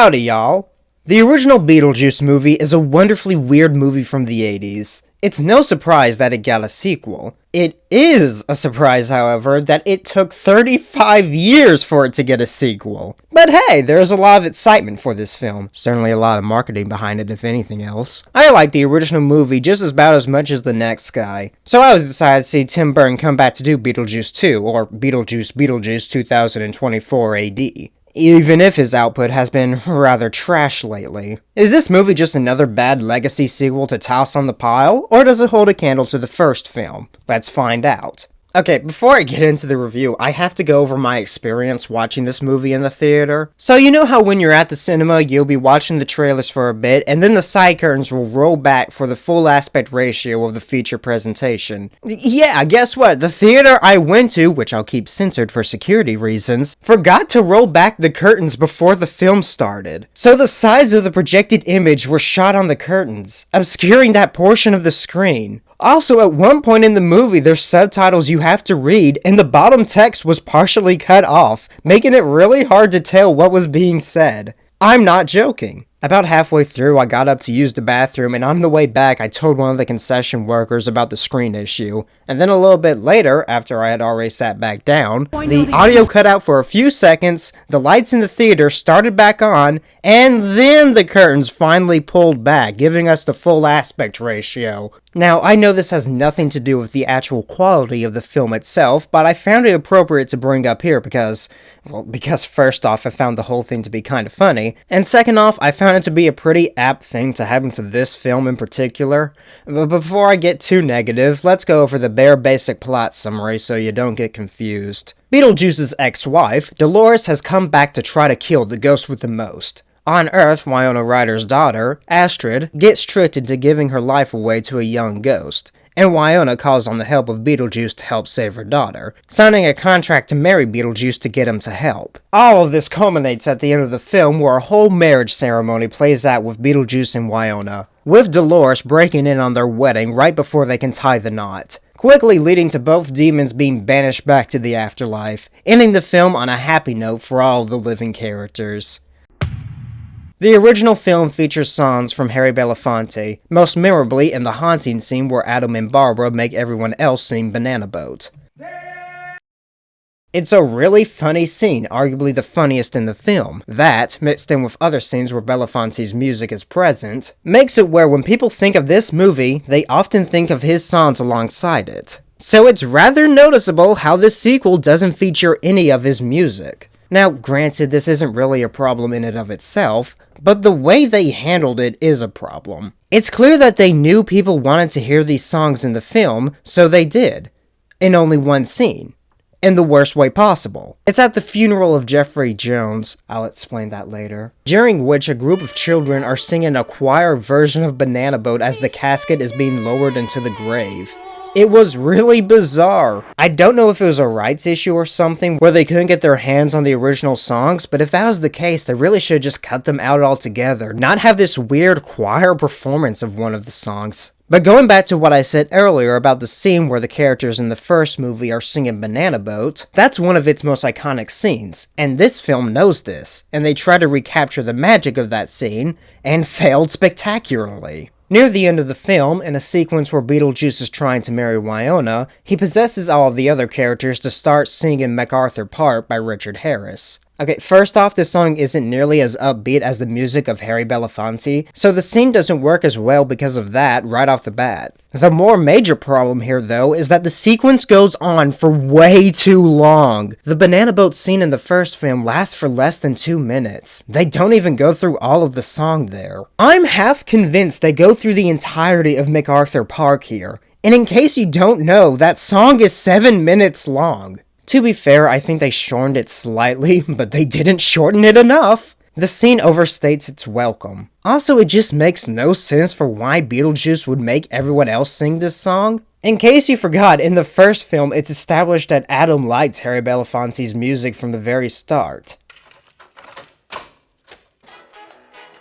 Howdy, y'all! The original Beetlejuice movie is a wonderfully weird movie from the 80s. It's no surprise that it got a sequel. It is a surprise, however, that it took 35 years for it to get a sequel. But hey, there's a lot of excitement for this film. Certainly a lot of marketing behind it, if anything else. I like the original movie just about as much as the next guy. So I was excited to see Tim Burton come back to do Beetlejuice 2, or Beetlejuice Beetlejuice 2024 AD. Even if his output has been rather trash lately. Is this movie just another bad legacy sequel to toss on the pile, or does it hold a candle to the first film? Let's find out. Okay, before I get into the review, I have to go over my experience watching this movie in the theater. So you know how when you're at the cinema, you'll be watching the trailers for a bit, and then the side curtains will roll back for the full aspect ratio of the feature presentation. Yeah, guess what? The theater I went to, which I'll keep censored for security reasons, forgot to roll back the curtains before the film started. So the sides of the projected image were shot on the curtains, obscuring that portion of the screen. Also, at one point in the movie, there's subtitles you have to read, and the bottom text was partially cut off, making it really hard to tell what was being said. I'm not joking. About halfway through, I got up to use the bathroom, and on the way back, I told one of the concession workers about the screen issue. And then a little bit later, after I had already sat back down, the audio cut out for a few seconds, the lights in the theater started back on, and then the curtains finally pulled back, giving us the full aspect ratio. Now, I know this has nothing to do with the actual quality of the film itself, but I found it appropriate to bring up here because first off, I found the whole thing to be kind of funny, and second off, I found it to be a pretty apt thing to happen to this film in particular. But before I get too negative, let's go over the bare basic plot summary so you don't get confused. Beetlejuice's ex-wife, Dolores, has come back to try to kill the ghost with the most. On Earth, Winona Ryder's daughter, Astrid, gets tricked into giving her life away to a young ghost, and Winona calls on the help of Beetlejuice to help save her daughter, signing a contract to marry Beetlejuice to get him to help. All of this culminates at the end of the film where a whole marriage ceremony plays out with Beetlejuice and Winona, with Dolores breaking in on their wedding right before they can tie the knot, quickly leading to both demons being banished back to the afterlife, ending the film on a happy note for all of the living characters. The original film features songs from Harry Belafonte, most memorably in the haunting scene where Adam and Barbara make everyone else sing Banana Boat. It's a really funny scene, arguably the funniest in the film. That, mixed in with other scenes where Belafonte's music is present, makes it where when people think of this movie, they often think of his songs alongside it. So it's rather noticeable how this sequel doesn't feature any of his music. Now, granted, this isn't really a problem in and of itself, but the way they handled it is a problem. It's clear that they knew people wanted to hear these songs in the film, so they did. In only one scene. In the worst way possible. It's at the funeral of Jeffrey Jones, I'll explain that later, during which a group of children are singing a choir version of Banana Boat as the casket is being lowered into the grave. It was really bizarre. I don't know if it was a rights issue or something where they couldn't get their hands on the original songs, but if that was the case, they really should have just cut them out altogether, not have this weird choir performance of one of the songs. But going back to what I said earlier about the scene where the characters in the first movie are singing Banana Boat, that's one of its most iconic scenes, and this film knows this, and they try to recapture the magic of that scene, and failed spectacularly. Near the end of the film, in a sequence where Beetlejuice is trying to marry Winona, he possesses all of the other characters to start singing MacArthur Park by Richard Harris. Okay, first off, this song isn't nearly as upbeat as the music of Harry Belafonte, so the scene doesn't work as well because of that right off the bat. The more major problem here, though, is that the sequence goes on for way too long. The Banana Boat scene in the first film lasts for less than 2 minutes. They don't even go through all of the song there. I'm half convinced they go through the entirety of MacArthur Park here, and in case you don't know, that song is 7 minutes long. To be fair, I think they shortened it slightly, but they didn't shorten it enough. The scene overstates its welcome. Also, it just makes no sense for why Beetlejuice would make everyone else sing this song. In case you forgot, in the first film, it's established that Adam likes Harry Belafonte's music from the very start.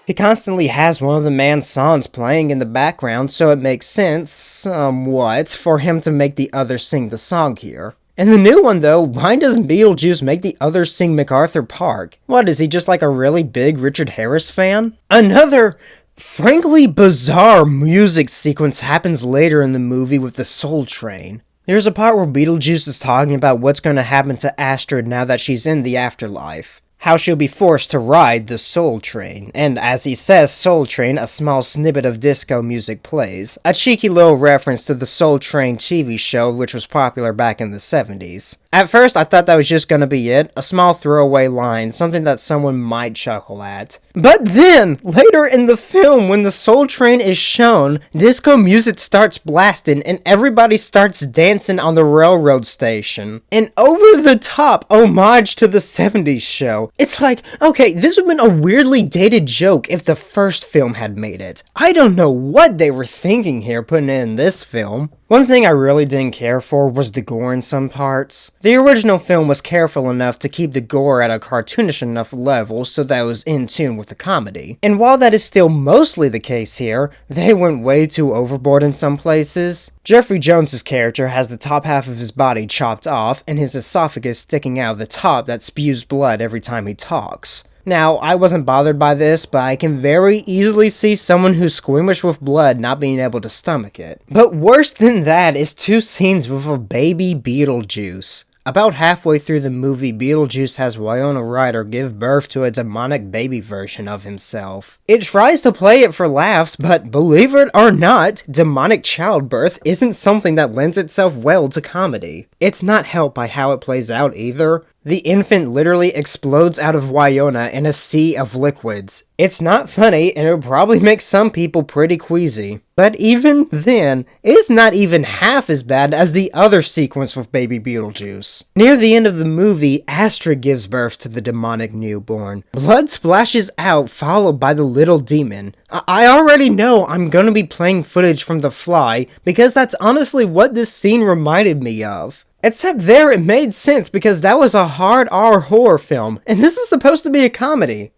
He constantly has one of the man's songs playing in the background, so it makes sense, somewhat, for him to make the others sing the song here. In the new one though, why doesn't Beetlejuice make the others sing MacArthur Park? What, is he just like a really big Richard Harris fan? Another frankly bizarre music sequence happens later in the movie with the Soul Train. There's a part where Beetlejuice is talking about what's going to happen to Astrid now that she's in the afterlife. How she'll be forced to ride the Soul Train. And as he says Soul Train, a small snippet of disco music plays. A cheeky little reference to the Soul Train TV show, which was popular back in the 70s. At first, I thought that was just gonna be it, a small throwaway line, something that someone might chuckle at. But then, later in the film, when the Soul Train is shown, disco music starts blasting and everybody starts dancing on the railroad station. An over-the-top homage to the 70s show. It's like, okay, this would have been a weirdly dated joke if the first film had made it. I don't know what they were thinking here putting it in this film. One thing I really didn't care for was the gore in some parts. The original film was careful enough to keep the gore at a cartoonish enough level so that it was in tune with the comedy. And while that is still mostly the case here, they went way too overboard in some places. Jeffrey Jones's character has the top half of his body chopped off and his esophagus sticking out of the top that spews blood every time he talks. Now, I wasn't bothered by this, but I can very easily see someone who's squeamish with blood not being able to stomach it. But worse than that is two scenes with a baby Beetlejuice. About halfway through the movie, Beetlejuice has Winona Ryder give birth to a demonic baby version of himself. It tries to play it for laughs, but believe it or not, demonic childbirth isn't something that lends itself well to comedy. It's not helped by how it plays out either. The infant literally explodes out of Winona in a sea of liquids. It's not funny, and it would probably make some people pretty queasy. But even then, it's not even half as bad as the other sequence with baby Beetlejuice. Near the end of the movie, Astrid gives birth to the demonic newborn. Blood splashes out, followed by the little demon. I already know I'm gonna be playing footage from The Fly, because that's honestly what this scene reminded me of. Except there it made sense because that was a hard R horror film, and this is supposed to be a comedy.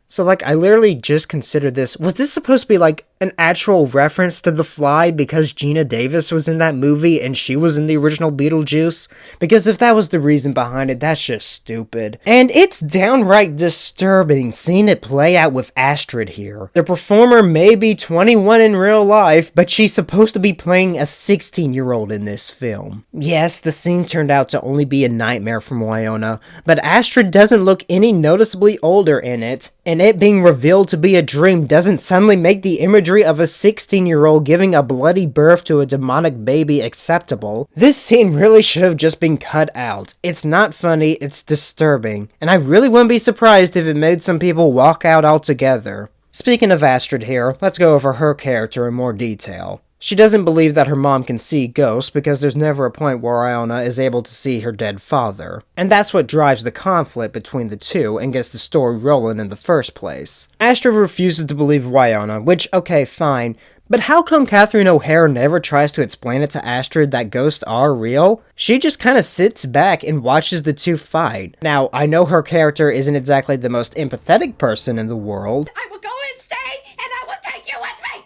So like, I literally just considered this, was this supposed to be like an actual reference to The Fly because Gina Davis was in that movie and she was in the original Beetlejuice? Because if that was the reason behind it, that's just stupid. And it's downright disturbing seeing it play out with Astrid here. The performer may be 21 in real life, but she's supposed to be playing a 16-year-old in this film. Yes, the scene turned out to only be a nightmare from Winona, but Astrid doesn't look any noticeably older in it, and it being revealed to be a dream doesn't suddenly make the imagery of a 16-year-old giving a bloody birth to a demonic baby acceptable. This scene really should have just been cut out. It's not funny, it's disturbing, and I really wouldn't be surprised if it made some people walk out altogether. Speaking of Astrid here, let's go over her character in more detail. She doesn't believe that her mom can see ghosts because there's never a point where Winona is able to see her dead father. And that's what drives the conflict between the two and gets the story rolling in the first place. Astrid refuses to believe Winona, which, okay, fine, but how come Catherine O'Hara never tries to explain it to Astrid that ghosts are real? She just kinda sits back and watches the two fight. Now, I know her character isn't exactly the most empathetic person in the world. I will go insane and I will take you with me!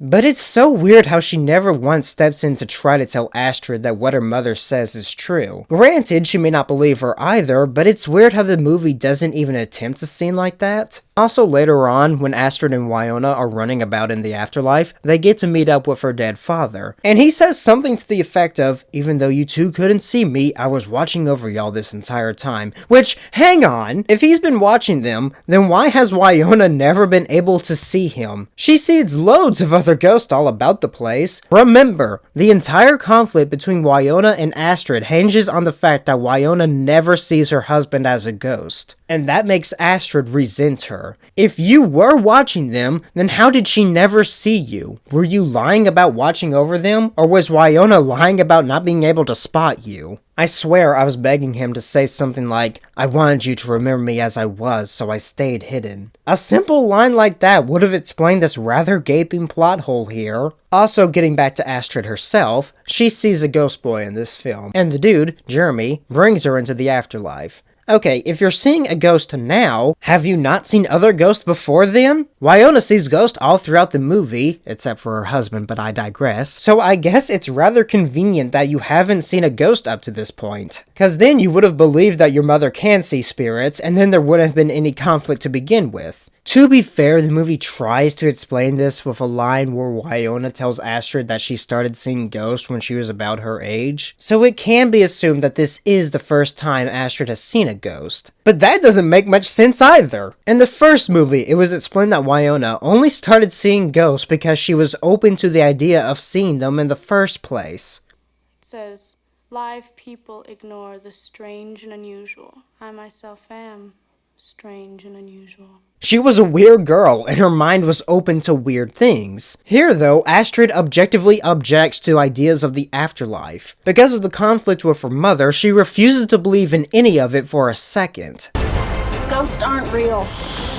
But it's so weird how she never once steps in to try to tell Astrid that what her mother says is true. Granted, she may not believe her either, but it's weird how the movie doesn't even attempt a scene like that. Also later on, when Astrid and Winona are running about in the afterlife, they get to meet up with her dead father. And he says something to the effect of, "Even though you two couldn't see me, I was watching over y'all this entire time." Which, hang on, if he's been watching them, then why has Winona never been able to see him? She sees loads of other ghosts all about the place. Remember, the entire conflict between Winona and Astrid hinges on the fact that Winona never sees her husband as a ghost. And that makes Astrid resent her. If you were watching them, then how did she never see you? Were you lying about watching over them? Or was Winona lying about not being able to spot you? I swear I was begging him to say something like, "I wanted you to remember me as I was, so I stayed hidden." A simple line like that would have explained this rather gaping plot hole here. Also, getting back to Astrid herself, she sees a ghost boy in this film, and the dude, Jeremy, brings her into the afterlife. Okay, if you're seeing a ghost now, have you not seen other ghosts before then? Wyona sees ghosts all throughout the movie, except for her husband, but I digress. So I guess it's rather convenient that you haven't seen a ghost up to this point. Cause then you would have believed that your mother can see spirits, and then there wouldn't have been any conflict to begin with. To be fair, the movie tries to explain this with a line where Wyona tells Astrid that she started seeing ghosts when she was about her age, so it can be assumed that this is the first time Astrid has seen a ghost. But that doesn't make much sense either. In the first movie, it was explained that Wyona only started seeing ghosts because she was open to the idea of seeing them in the first place. It says, live people ignore the strange and unusual. I myself am strange and unusual. She was a weird girl, and her mind was open to weird things. Here, though, Astrid objectively objects to ideas of the afterlife. Because of the conflict with her mother, she refuses to believe in any of it for a second. Ghosts aren't real.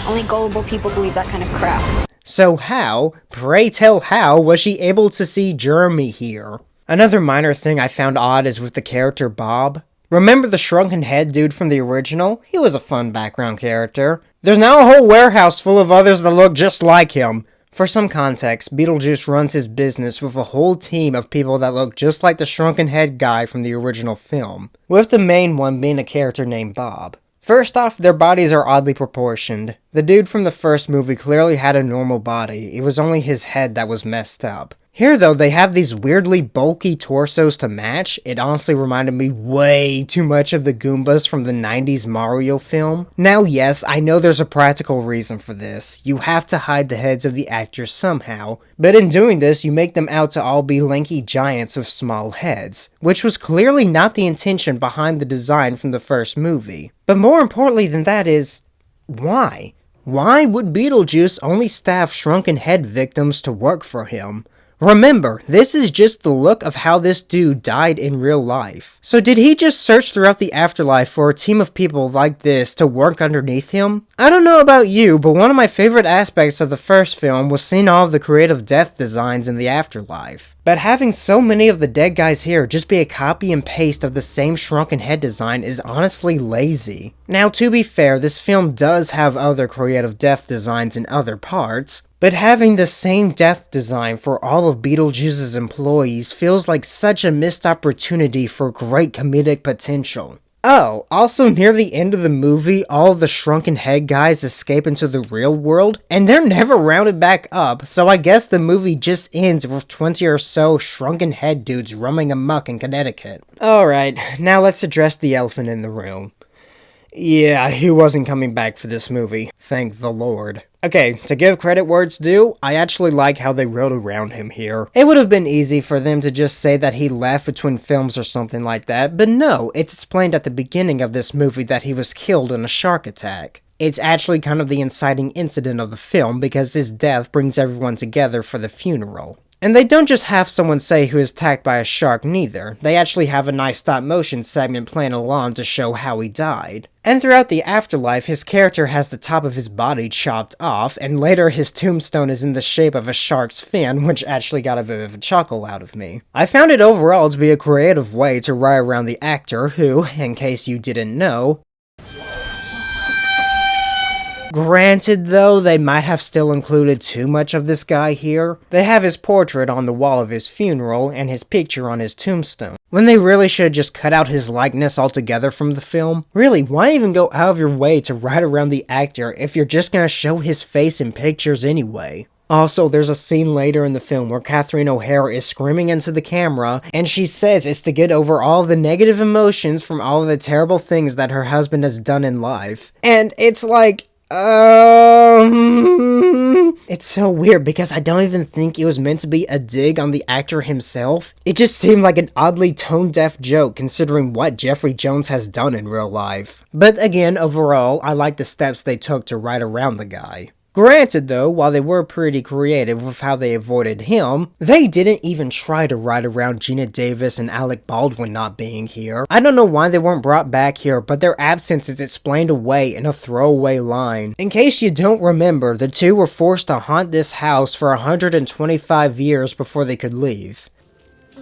Only gullible people believe that kind of crap. So how, pray tell how, was she able to see Jeremy here? Another minor thing I found odd is with the character Bob. Remember the shrunken head dude from the original? He was a fun background character. There's now a whole warehouse full of others that look just like him. For some context, Beetlejuice runs his business with a whole team of people that look just like the shrunken head guy from the original film, with the main one being a character named Bob. First off, their bodies are oddly proportioned. The dude from the first movie clearly had a normal body, it was only his head that was messed up. Here though, they have these weirdly bulky torsos to match. It honestly reminded me way too much of the Goombas from the 90s Mario film. Now yes, I know there's a practical reason for this. You have to hide the heads of the actors somehow. But in doing this, you make them out to all be lanky giants with small heads, which was clearly not the intention behind the design from the first movie. But more importantly than that is, why? Why would Beetlejuice only staff shrunken head victims to work for him? Remember, this is just the look of how this dude died in real life. So did he just search throughout the afterlife for a team of people like this to work underneath him? I don't know about you, but one of my favorite aspects of the first film was seeing all of the creative death designs in the afterlife. But having so many of the dead guys here just be a copy and paste of the same shrunken head design is honestly lazy. Now to be fair, this film does have other creative death designs in other parts, but having the same death design for all of Beetlejuice's employees feels like such a missed opportunity for great comedic potential. Oh, also near the end of the movie, all of the shrunken head guys escape into the real world, and they're never rounded back up, so I guess the movie just ends with 20 or so shrunken head dudes roaming amok in Connecticut. Alright, now let's address the elephant in the room. Yeah, he wasn't coming back for this movie. Thank the Lord. Okay, to give credit where it's due, I actually like how they wrote around him here. It would have been easy for them to just say that he left between films or something like that, but no, it's explained at the beginning of this movie that he was killed in a shark attack. It's actually kind of the inciting incident of the film because his death brings everyone together for the funeral. And they don't just have someone say who is attacked by a shark neither, they actually have a nice stop motion segment playing along to show how he died. And throughout the afterlife, his character has the top of his body chopped off, and later his tombstone is in the shape of a shark's fin, which actually got a bit of a chuckle out of me. I found it overall to be a creative way to write around the actor who, in case you didn't know, granted though, they might have still included too much of this guy here. They have his portrait on the wall of his funeral and his picture on his tombstone, when they really should just cut out his likeness altogether from the film. Really, why even go out of your way to write around the actor if you're just gonna show his face in pictures anyway? Also, there's a scene later in the film where Catherine O'Hara is screaming into the camera, and she says it's to get over all the negative emotions from all of the terrible things that her husband has done in life. And it's like, it's so weird because I don't even think it was meant to be a dig on the actor himself. It just seemed like an oddly tone-deaf joke considering what Jeffrey Jones has done in real life. But again, overall, I like the steps they took to write around the guy. Granted though, while they were pretty creative with how they avoided him, they didn't even try to write around Gina Davis and Alec Baldwin not being here. I don't know why they weren't brought back here, but their absence is explained away in a throwaway line. In case you don't remember, the two were forced to haunt this house for 125 years before they could leave.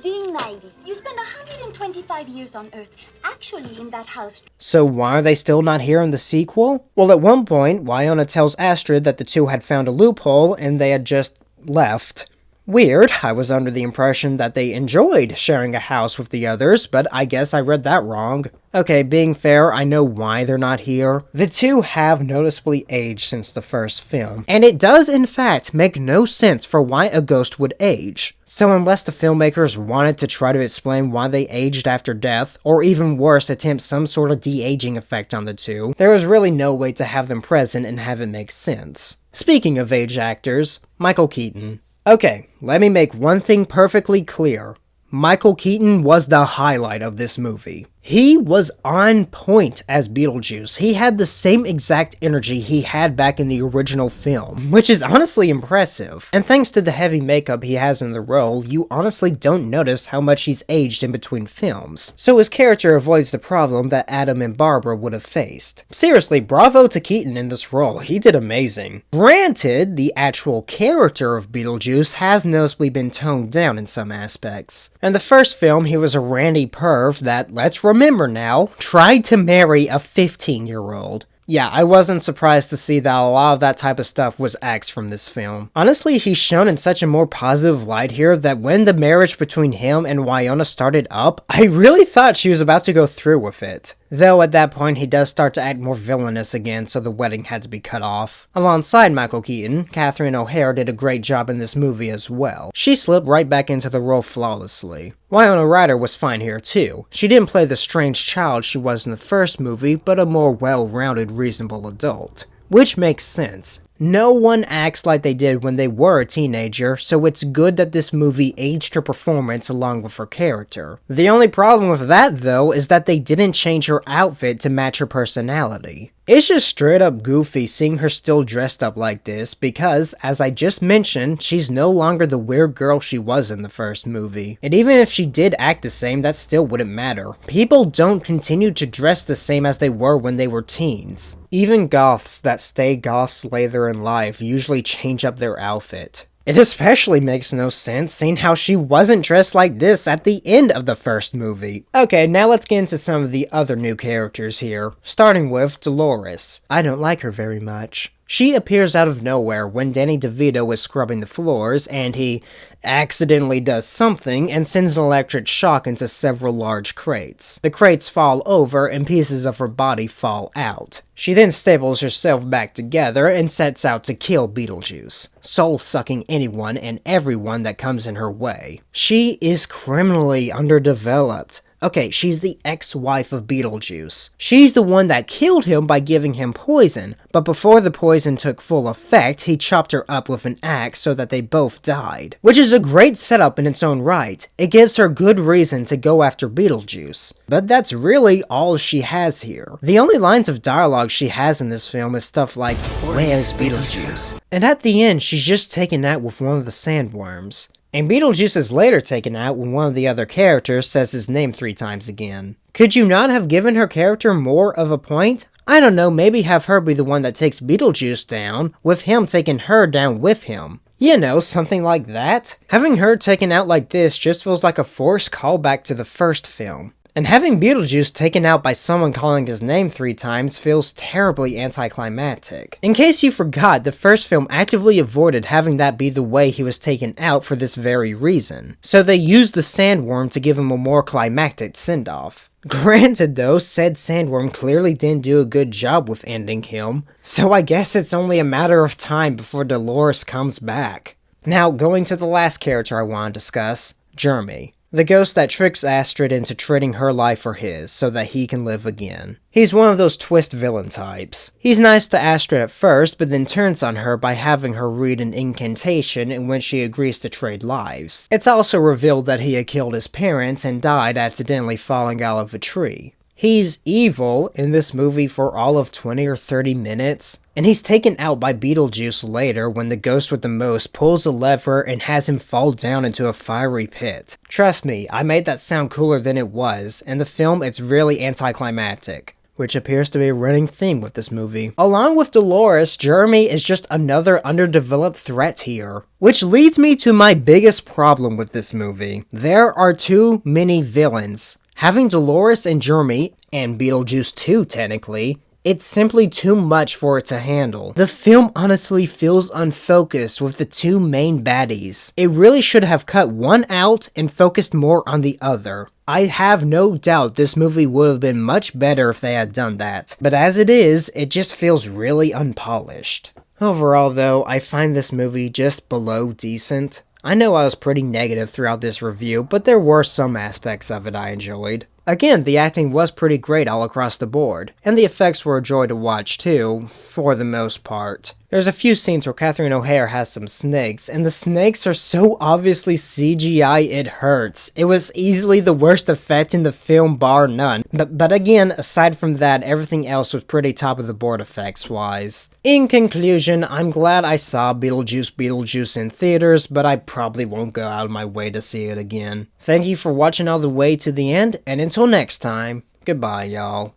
Dear ladies, you spend 125 125 years on Earth. Actually, in that house. So why are they still not here in the sequel? Well, at one point, Wynonna tells Astrid that the two had found a loophole and they had just left. Weird, I was under the impression that they enjoyed sharing a house with the others, but I guess I read that wrong. Okay, being fair, I know why they're not here. The two have noticeably aged since the first film, and it does in fact make no sense for why a ghost would age. So unless the filmmakers wanted to try to explain why they aged after death, or even worse, attempt some sort of de-aging effect on the two, there was really no way to have them present and have it make sense. Speaking of age actors, Michael Keaton. Okay, let me make one thing perfectly clear. Michael Keaton was the highlight of this movie. He was on point as Beetlejuice. He had the same exact energy he had back in the original film, which is honestly impressive. And thanks to the heavy makeup he has in the role, you honestly don't notice how much he's aged in between films. So his character avoids the problem that Adam and Barbara would have faced. Seriously, bravo to Keaton in this role. He did amazing. Granted, the actual character of Beetlejuice has noticeably been toned down in some aspects. In the first film, he was a randy perv that, let's remember now, tried to marry a 15-year-old. Yeah, I wasn't surprised to see that a lot of that type of stuff was axed from this film. Honestly, he's shown in such a more positive light here that when the marriage between him and Wynonna started up, I really thought she was about to go through with it. Though at that point he does start to act more villainous again, so the wedding had to be cut off. Alongside Michael Keaton, Catherine O'Hara did a great job in this movie as well. She slipped right back into the role flawlessly. Winona Ryder was fine here too. She didn't play the strange child she was in the first movie, but a more well-rounded, reasonable adult. Which makes sense. No one acts like they did when they were a teenager, so it's good that this movie aged her performance along with her character. The only problem with that, though, is that they didn't change her outfit to match her personality. It's just straight up goofy seeing her still dressed up like this because, as I just mentioned, she's no longer the weird girl she was in the first movie. And even if she did act the same, that still wouldn't matter. People don't continue to dress the same as they were when they were teens. Even goths that stay goths later in life usually change up their outfit. It especially makes no sense seeing how she wasn't dressed like this at the end of the first movie. Okay, now let's get into some of the other new characters here, starting with Dolores. I don't like her very much. She appears out of nowhere when Danny DeVito is scrubbing the floors and he accidentally does something and sends an electric shock into several large crates. The crates fall over and pieces of her body fall out. She then staples herself back together and sets out to kill Beetlejuice, soul-sucking anyone and everyone that comes in her way. She is criminally underdeveloped. Okay, she's the ex-wife of Beetlejuice. She's the one that killed him by giving him poison, but before the poison took full effect, he chopped her up with an axe so that they both died. Which is a great setup in its own right. It gives her good reason to go after Beetlejuice. But that's really all she has here. The only lines of dialogue she has in this film is stuff like, "Where's Beetlejuice?" And at the end, she's just taken out with one of the sandworms. And Beetlejuice is later taken out when one of the other characters says his name 3 times again. Could you not have given her character more of a point? I don't know, maybe have her be the one that takes Beetlejuice down, with him taking her down with him. You know, something like that. Having her taken out like this just feels like a forced callback to the first film. And having Beetlejuice taken out by someone calling his name 3 times feels terribly anticlimactic. In case you forgot, the first film actively avoided having that be the way he was taken out for this very reason. So they used the sandworm to give him a more climactic send-off. Granted though, said sandworm clearly didn't do a good job with ending him, so I guess it's only a matter of time before Dolores comes back. Now, going to the last character I want to discuss, Jeremy. The ghost that tricks Astrid into trading her life for his, so that he can live again. He's one of those twist villain types. He's nice to Astrid at first, but then turns on her by having her read an incantation in which she agrees to trade lives. It's also revealed that he had killed his parents and died accidentally falling out of a tree. He's evil in this movie for all of 20 or 30 minutes, and he's taken out by Beetlejuice later when the ghost with the most pulls a lever and has him fall down into a fiery pit. Trust me, I made that sound cooler than it was. In the film, it's really anticlimactic, which appears to be a running theme with this movie. Along with Dolores, Jeremy is just another underdeveloped threat here. Which leads me to my biggest problem with this movie. There are too many villains. Having Dolores and Jeremy, and Beetlejuice 2 technically, it's simply too much for it to handle. The film honestly feels unfocused with the two main baddies. It really should have cut one out and focused more on the other. I have no doubt this movie would have been much better if they had done that, but as it is, it just feels really unpolished. Overall though, I find this movie just below decent. I know I was pretty negative throughout this review, but there were some aspects of it I enjoyed. Again, the acting was pretty great all across the board, and the effects were a joy to watch too, for the most part. There's a few scenes where Catherine O'Hara has some snakes, and the snakes are so obviously CGI it hurts. It was easily the worst effect in the film bar none, but again, aside from that, everything else was pretty top of the board effects wise. In conclusion, I'm glad I saw Beetlejuice Beetlejuice in theaters, but I probably won't go out of my way to see it again. Thank you for watching all the way to the end, and until next time, goodbye y'all.